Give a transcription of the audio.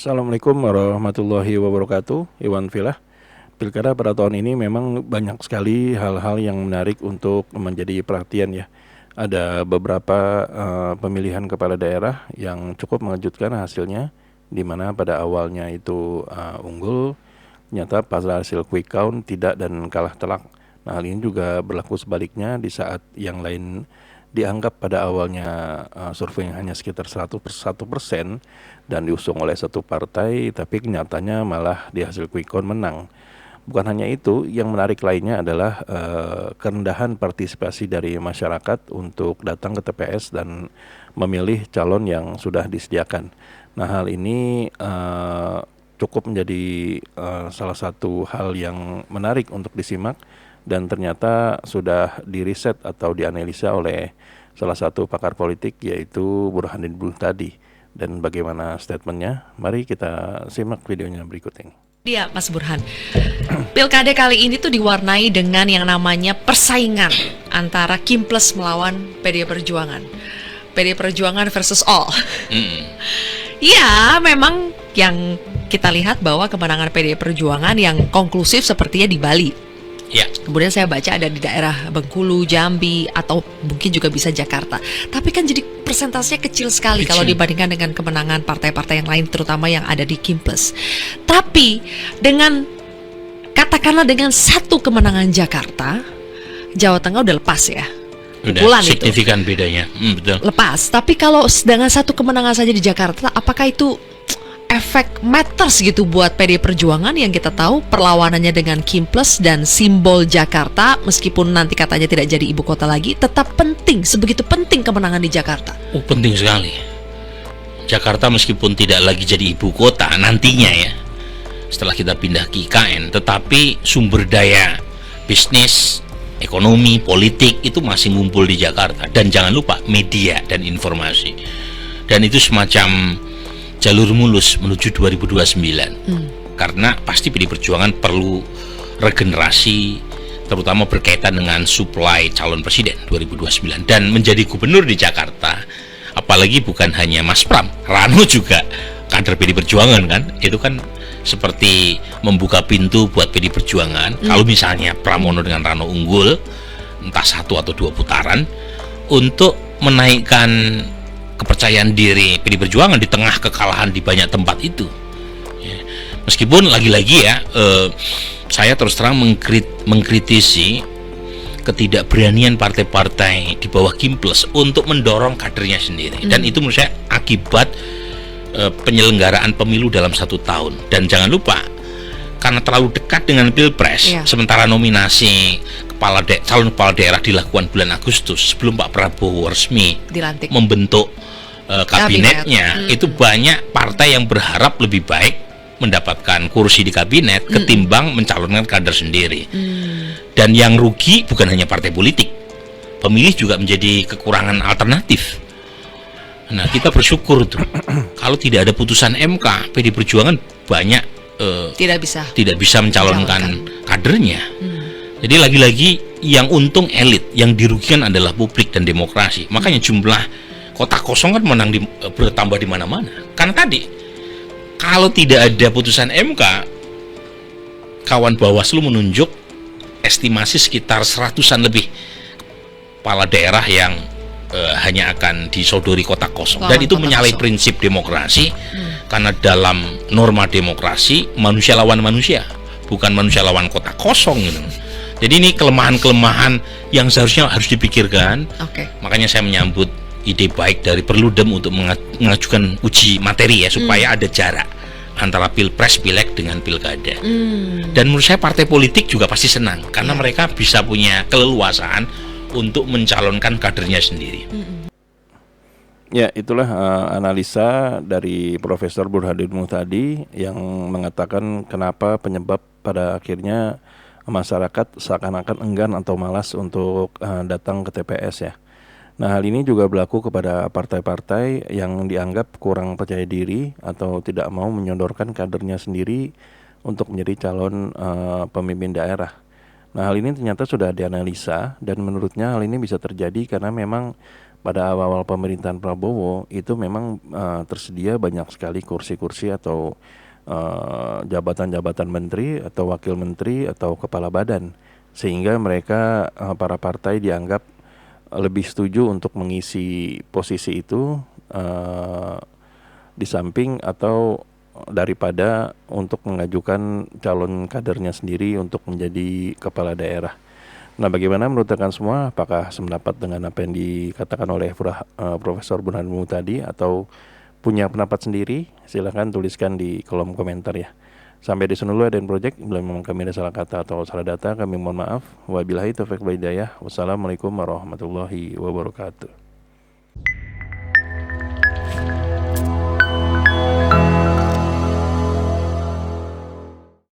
Assalamualaikum warahmatullahi wabarakatuh. Iwan Filah. Pilkada pada tahun ini memang banyak sekali hal-hal yang menarik untuk menjadi perhatian ya. Ada beberapa pemilihan kepala daerah yang cukup mengejutkan hasilnya, di mana pada awalnya itu unggul, ternyata pada hasil quick count tidak dan kalah telak. Nah, hal ini juga berlaku sebaliknya di saat yang lain dianggap pada awalnya survei hanya sekitar 101% dan diusung oleh satu partai, tapi kenyataannya malah di hasil quick count menang. Bukan hanya itu, yang menarik lainnya adalah kerendahan partisipasi dari masyarakat untuk datang ke TPS dan memilih calon yang sudah disediakan. Nah, hal ini cukup menjadi salah satu hal yang menarik untuk disimak, dan ternyata sudah diriset atau dianalisa oleh salah satu pakar politik, yaitu Burhanuddin Muhtadi. Dan bagaimana statementnya? Mari kita simak videonya berikut ini. Iya, Mas Burhan. Pilkada kali ini tuh diwarnai dengan yang namanya persaingan antara Kim Plus melawan PD Perjuangan. PD Perjuangan versus all. Ya, memang yang kita lihat bahwa kemenangan PD Perjuangan yang konklusif sepertinya di Bali. Ya. Kemudian saya baca ada di daerah Bengkulu, Jambi, atau mungkin juga bisa Jakarta. Tapi kan jadi persentasenya kecil sekali kalau dibandingkan dengan kemenangan partai-partai yang lain, terutama yang ada di Kim Plus. Tapi dengan katakanlah dengan satu kemenangan Jakarta, Jawa Tengah udah lepas ya. Udah signifikan itu bedanya. Betul. Lepas. Tapi kalau dengan satu kemenangan saja di Jakarta, apakah itu efek matters gitu buat PD Perjuangan yang kita tahu perlawanannya dengan Kim Plus dan simbol Jakarta, meskipun nanti katanya tidak jadi ibu kota lagi, tetap penting, sebegitu penting kemenangan di Jakarta. Penting sekali. Jakarta meskipun tidak lagi jadi ibu kota nantinya ya, setelah kita pindah ke IKN, tetapi sumber daya bisnis, ekonomi, politik itu masih ngumpul di Jakarta. Dan jangan lupa media dan informasi. Dan itu semacam jalur mulus menuju 2029. Karena pasti PD Perjuangan perlu regenerasi, terutama berkaitan dengan supply calon presiden 2029. Dan menjadi gubernur di Jakarta, apalagi bukan hanya Mas Pram, Rano juga kader PD Perjuangan kan. Itu kan seperti membuka pintu buat PD Perjuangan. Kalau misalnya Pramono dengan Rano unggul, entah 1 atau 2 putaran, untuk menaikkan kepercayaan diri PD Perjuangan di tengah kekalahan di banyak tempat itu ya. Meskipun lagi-lagi ya, saya terus terang mengkritisi ketidakberanian partai-partai di bawah Kim Plus untuk mendorong kadernya sendiri. Dan itu menurut saya akibat penyelenggaraan pemilu dalam 1 tahun. Dan jangan lupa, karena terlalu dekat dengan Pilpres, sementara nominasi calon kepala daerah dilakukan bulan Agustus sebelum Pak Prabowo resmi dilantik, membentuk kabinetnya. Itu banyak partai yang berharap lebih baik mendapatkan kursi di kabinet ketimbang mencalonkan kader sendiri. Dan yang rugi bukan hanya partai politik, pemilih juga menjadi kekurangan alternatif. Nah, kita bersyukur tuh kalau tidak ada putusan MK, PD Perjuangan banyak tidak bisa mencalonkan kadernya. Jadi lagi-lagi yang untung elit, yang dirugikan adalah publik dan demokrasi. Makanya jumlah kotak kosong kan bertambah di mana-mana. Karena tadi kalau tidak ada putusan MK, kawan Bawaslu menunjuk estimasi sekitar 100-an lebih kepala daerah yang hanya akan disodori kotak kosong. Dan itu menyalahi prinsip demokrasi. Karena dalam norma demokrasi, manusia lawan manusia, bukan manusia lawan kotak kosong gitu. Jadi ini kelemahan-kelemahan yang seharusnya harus dipikirkan. Makanya saya menyambut ide baik dari Perludem untuk mengajukan uji materi ya, supaya ada jarak antara Pilpres, Pileg dengan Pilkada. Dan menurut saya partai politik juga pasti senang, karena mereka bisa punya keleluasaan untuk mencalonkan kadernya sendiri. Ya, itulah analisa dari Profesor Burhanuddin Muhtadi yang mengatakan kenapa penyebab pada akhirnya masyarakat seakan-akan enggan atau malas untuk datang ke TPS ya. Nah, hal ini juga berlaku kepada partai-partai yang dianggap kurang percaya diri atau tidak mau menyodorkan kadernya sendiri untuk menjadi calon pemimpin daerah. Nah, hal ini ternyata sudah dianalisa dan menurutnya hal ini bisa terjadi karena memang pada awal-awal pemerintahan Prabowo itu memang tersedia banyak sekali kursi-kursi atau jabatan-jabatan menteri atau wakil menteri atau kepala badan, sehingga mereka para partai dianggap lebih setuju untuk mengisi posisi itu di samping atau daripada untuk mengajukan calon kadernya sendiri untuk menjadi kepala daerah. Nah, bagaimana menurut rekan semua? Apakah sependapat dengan apa yang dikatakan oleh Profesor Burhanuddin tadi atau punya pendapat sendiri? Silakan tuliskan di kolom komentar ya. Sampai di sini dulu Aden Project. Bila memang kami ada salah kata atau salah data, kami mohon maaf. Wabillahi taufiq wal hidayah. Wassalamualaikum warahmatullahi wabarakatuh.